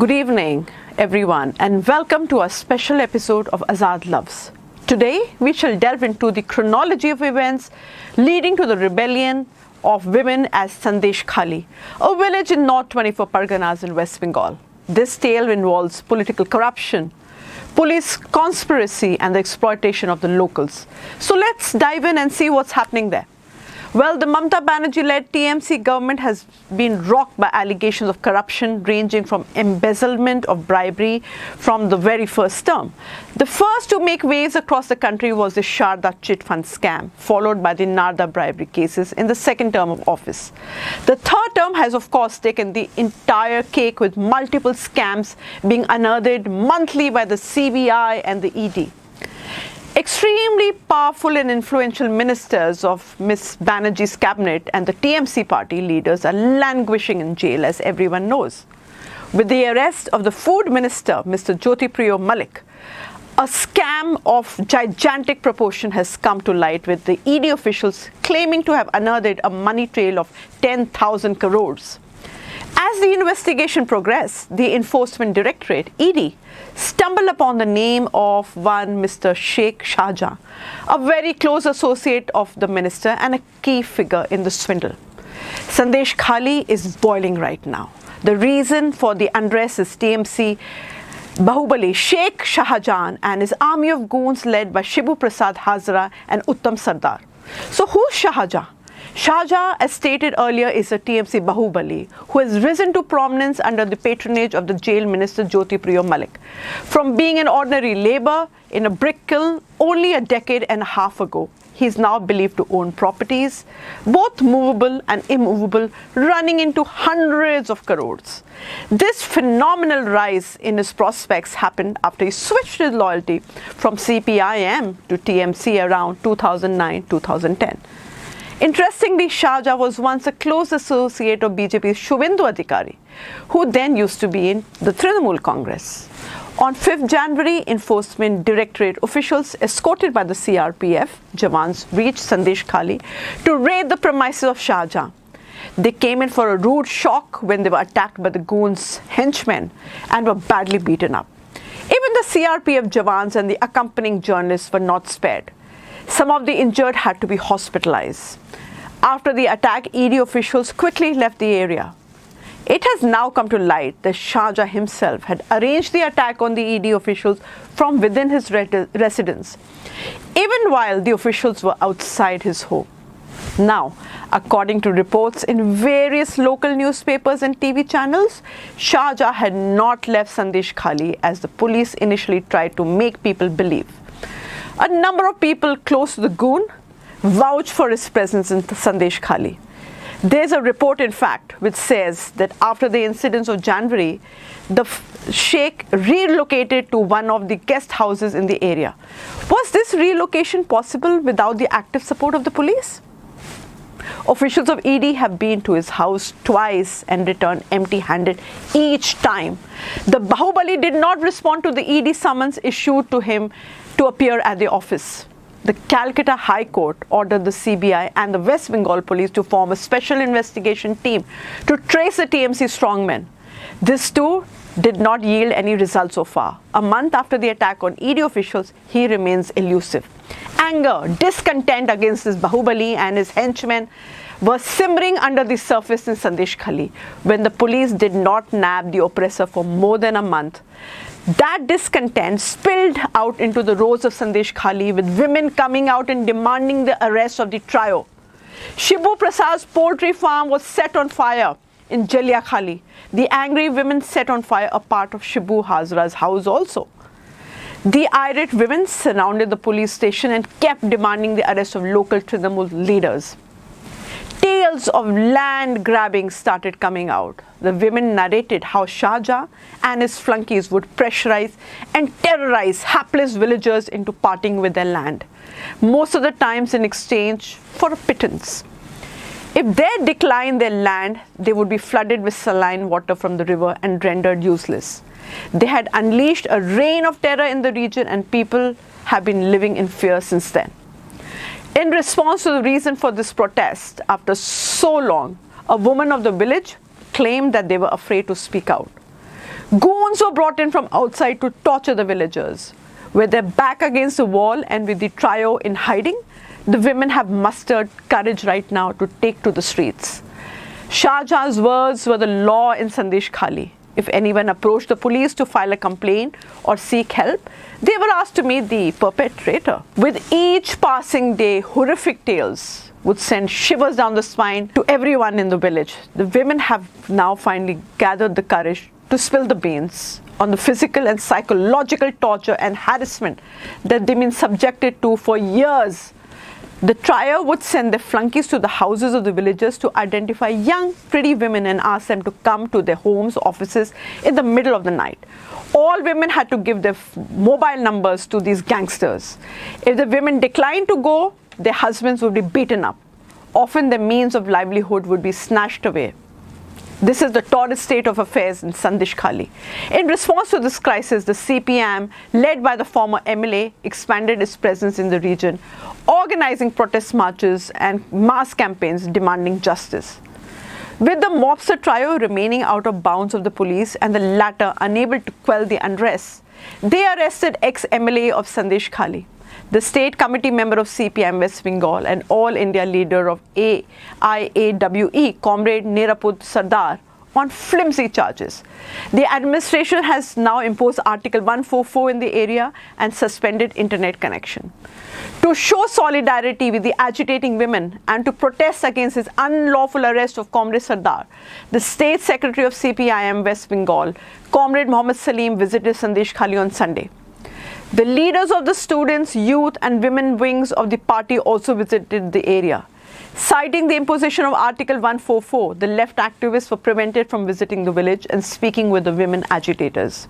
Good evening, everyone, and welcome to a special episode of Azad Loves. Today, we shall delve into the chronology of events leading to the rebellion of women at Sandeshkhali, a village in North 24 Parganas in West Bengal. This tale involves political corruption, police conspiracy, and the exploitation of the locals. So let's dive in and see what's happening there. Well, the Mamata Banerjee-led TMC government has been rocked by allegations of corruption ranging from embezzlement of bribery from the very first term. The first to make waves across the country was the Sharda chit fund scam, followed by the Narda bribery cases in the second term of office. The third term has, of course, taken the entire cake, with multiple scams being unearthed monthly by the CBI and the ED. Extremely powerful and influential ministers of Ms. Banerjee's cabinet and the TMC party leaders are languishing in jail, as everyone knows. With the arrest of the food minister, Mr. Jyotipriyo Malik, a scam of gigantic proportion has come to light, with the ED officials claiming to have unearthed a money trail of 10,000 crores. As the investigation progressed, the Enforcement Directorate, ED, stumbled upon the name of one Mr. Sheikh Shahjahan, a very close associate of the minister and a key figure in the swindle. Sandeshkhali is boiling right now. The reason for the unrest is TMC Bahubali Sheikh Shahjahan and his army of goons led by 𝒃𝒊𝒃𝒆𝒍 Hazara and Uttam Sardar. So who's Shahjahan? Shahjahan, as stated earlier, is a TMC Bahubali who has risen to prominence under the patronage of the jail minister Jyotipriyo Malik. From being an ordinary labor in a brick kiln only a decade and a half ago, he is now believed to own properties, both movable and immovable, running into hundreds of crores. This phenomenal rise in his prospects happened after he switched his loyalty from CPIM to TMC around 2009-2010. Interestingly, Shahjahan was once a close associate of BJP's 𝒄𝒉𝒂𝒏𝒏𝒆𝒍, who then used to be in the Trinamool Congress. On 5th January, Enforcement Directorate officials escorted by the CRPF jawans reached Sandeshkhali to raid the premises of Shahjahan. They came in for a rude shock when they were attacked by the goons' henchmen and were badly beaten up. Even the CRPF jawans and the accompanying journalists were not spared. Some of the injured had to be hospitalized. After the attack, ED officials quickly left the area. It has now come to light that Shahjahan himself had arranged the attack on the ED officials from within his residence, even while the officials were outside his home. Now, according to reports in various local newspapers and TV channels, Shahjahan had not left Sandeshkhali as the police initially tried to make people believe. A number of people close to the goon vouch for his presence in Sandeshkhali. There's a report, in fact, which says that after the incidents of January, the Sheikh relocated to one of the guest houses in the area. Was this relocation possible without the active support of the police? Officials of ED have been to his house twice and returned empty-handed each time. The Bahubali did not respond to the ED summons issued to him to appear at the office. The Calcutta High Court ordered the CBI and the West Bengal police to form a special investigation team to trace the TMC strongmen. This too did not yield any results so far. A month after the attack on ED officials, he remains elusive. Anger, discontent against this Bahubali and his henchmen were simmering under the surface in Sandeshkhali when the police did not nab the oppressor for more than a month. That discontent spilled out into the roads of Sandeshkhali, with women coming out and demanding the arrest of the trio. 𝒃𝒊𝒃𝒆𝒍's poultry farm was set on fire in Jaliakhali. The angry women set on fire a part of Shibu Hazara's house also. The irate women surrounded the police station and kept demanding the arrest of local Trinamool leaders. Tales of land grabbing started coming out. The women narrated how Shahjahan and his flunkies would pressurize and terrorize hapless villagers into parting with their land, most of the times in exchange for a pittance. If they declined their land, they would be flooded with saline water from the river and rendered useless. They had unleashed a reign of terror in the region, and people have been living in fear since then. In response to the reason for this protest, after so long, a woman of the village claimed that they were afraid to speak out. Goons were brought in from outside to torture the villagers. With their back against the wall and with the trio in hiding, the women have mustered courage right now to take to the streets. Shah Jahan's words were the law in Sandeshkhali. If anyone approached the police to file a complaint or seek help, they were asked to meet the perpetrator. With each passing day, horrific tales would send shivers down the spine to everyone in the village. The women have now finally gathered the courage to spill the beans on the physical and psychological torture and harassment that they've been subjected to for years. The trio would send their flunkies to the houses of the villagers to identify young, pretty women and ask them to come to their homes, offices in the middle of the night. All women had to give their mobile numbers to these gangsters. If the women declined to go, their husbands would be beaten up. Often their means of livelihood would be snatched away. This is the torrid state of affairs in Sandeshkhali. In response to this crisis, the CPIM, led by the former MLA, expanded its presence in the region, organizing protest marches and mass campaigns demanding justice. With the mobster trio remaining out of bounds of the police and the latter unable to quell the unrest, they arrested ex-MLA of Sandeshkhali, the state committee member of CPIM West Bengal and all India leader of AIAWE, Comrade Niraput Sardar, on flimsy charges. The administration has now imposed Article 144 in the area and suspended internet connection. To show solidarity with the agitating women and to protest against his unlawful arrest of Comrade Sardar, the State Secretary of CPIM West Bengal, Comrade Mohammad Salim, visited Sandeshkhali on Sunday. The leaders of the students, youth and women wings of the party also visited the area. Citing the imposition of Article 144, the left activists were prevented from visiting the village and speaking with the women agitators.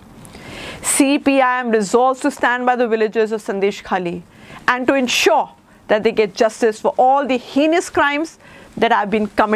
CPIM resolves to stand by the villagers of Sandeshkhali and to ensure that they get justice for all the heinous crimes that have been committed